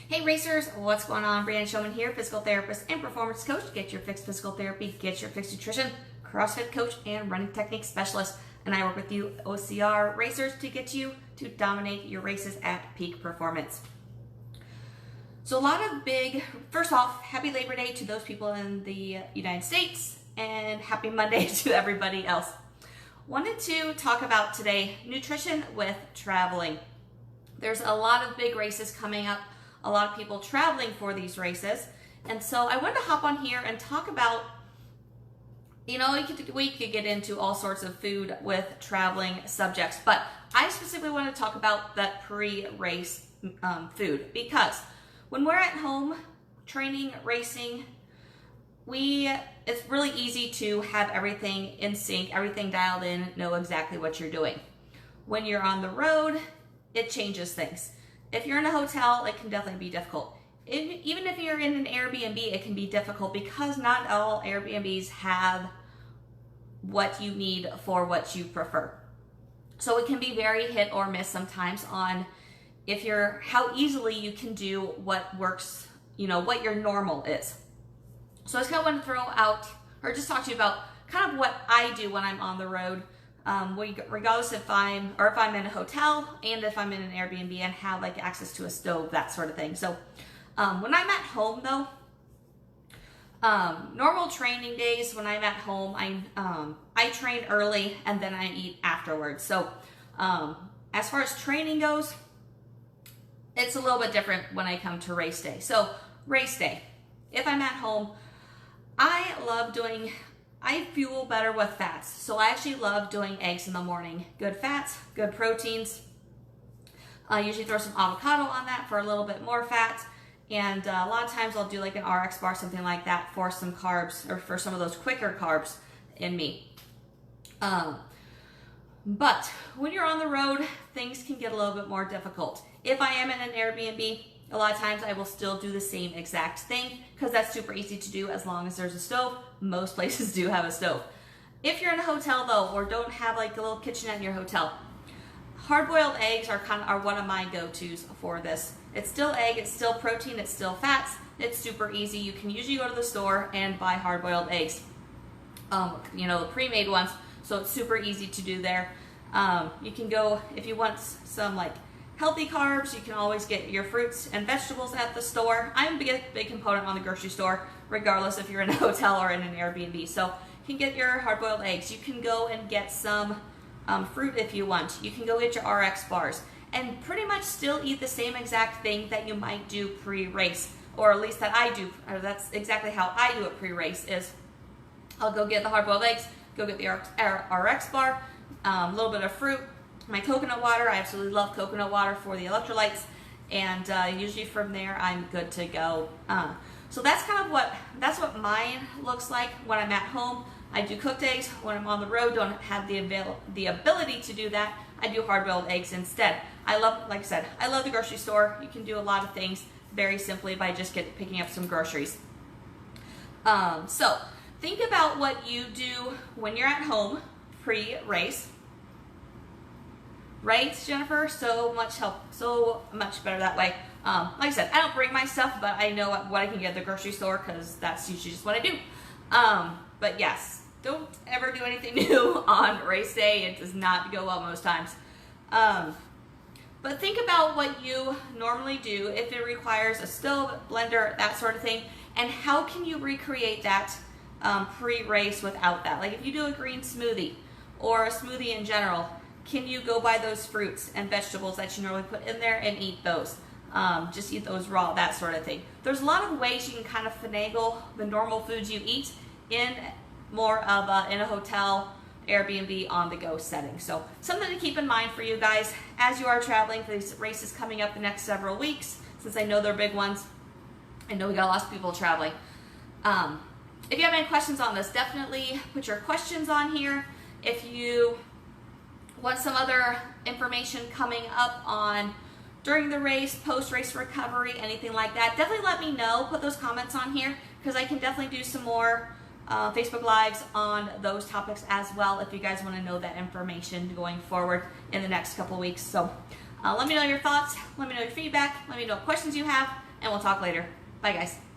Hey racers, what's going on? Brandon Showman here, physical therapist and performance coach. Get your fixed physical therapy, get your fixed nutrition, CrossFit coach, and running technique specialist. And I work with you OCR racers to get you to dominate your races at peak performance. So a lot of first off, happy Labor Day to those people in the United States and happy Monday to everybody else. Wanted to talk about today, nutrition with traveling. There's a lot of big races coming up, a lot of people traveling for these races. And so I wanted to hop on here and talk about, we could get into all sorts of food with traveling subjects, but I specifically want to talk about that pre-race food, because when we're at home training, racing, it's really easy to have everything in sync, everything dialed in, know exactly what you're doing. When you're on the road, it changes things. If you're in a hotel, it can definitely be difficult. Even if you're in an Airbnb, it can be difficult because not all Airbnbs have what you need for what you prefer. So it can be very hit or miss sometimes on how easily you can do what works, what your normal is. So I just kind of want to throw out, or just talk to you about kind of what I do when I'm on the road, regardless if I'm in a hotel and if I'm in an Airbnb and have like access to a stove, that sort of thing. So when I'm at home though, normal training days when I'm at home, I train early and then I eat afterwards. So as far as training goes, it's a little bit different when I come to race day. So race day, if I'm at home, I fuel better with fats. So I actually love doing eggs in the morning. Good fats, good proteins. I usually throw some avocado on that for a little bit more fat. And a lot of times I'll do like an RX bar, something like that, for some carbs, or for some of those quicker carbs in me. But when you're on the road, things can get a little bit more difficult. If I am in an Airbnb, a lot of times I will still do the same exact thing because that's super easy to do as long as there's a stove. Most places do have a stove. If you're in a hotel though, or don't have like a little kitchenette in your hotel, hard-boiled eggs are one of my go-tos for this. It's still egg, it's still protein, it's still fats. It's super easy. You can usually go to the store and buy hard-boiled eggs, the pre-made ones. So it's super easy to do there. You can go, if you want some like healthy carbs, you can always get your fruits and vegetables at the store. I'm a big component on the grocery store, regardless if you're in a hotel or in an Airbnb. So you can get your hard-boiled eggs. You can go and get some fruit if you want. You can go get your RX bars and pretty much still eat the same exact thing that you might do pre-race, or at least that I do. Or that's exactly how I do it pre-race. Is I'll go get the hard-boiled eggs, go get the RX bar, a little bit of fruit, my coconut water. I absolutely love coconut water for the electrolytes, and usually from there I'm good to go. So that's kind of what mine looks like when I'm at home. I do cooked eggs. When I'm on the road, don't have the ability to do that, I do hard-boiled eggs instead. Like I said, I love the grocery store. You can do a lot of things very simply by just picking up some groceries. So think about what you do when you're at home pre-race. Right, Jennifer? So much better that way. Like I said, I don't bring my stuff, but I know what I can get at the grocery store because that's usually just what I do. But yes, don't ever do anything new on race day. It does not go well most times. But think about what you normally do if it requires a stove, blender, that sort of thing, and how can you recreate that pre-race without that? Like if you do a green smoothie or a smoothie in general, can you go buy those fruits and vegetables that you normally put in there and eat those? Just eat those raw, that sort of thing. There's a lot of ways you can kind of finagle the normal foods you eat in more of in a hotel, Airbnb, on-the-go setting. So something to keep in mind for you guys as you are traveling for these races coming up the next several weeks, since I know they're big ones. I know we got lots of people traveling. If you have any questions on this, definitely put your questions on here. If you want some other information coming up on during the race, post-race recovery, anything like that, definitely let me know. Put those comments on here because I can definitely do some more Facebook Lives on those topics as well if you guys want to know that information going forward in the next couple weeks. So let me know your thoughts, let me know your feedback, let me know what questions you have, and we'll talk later. Bye, guys.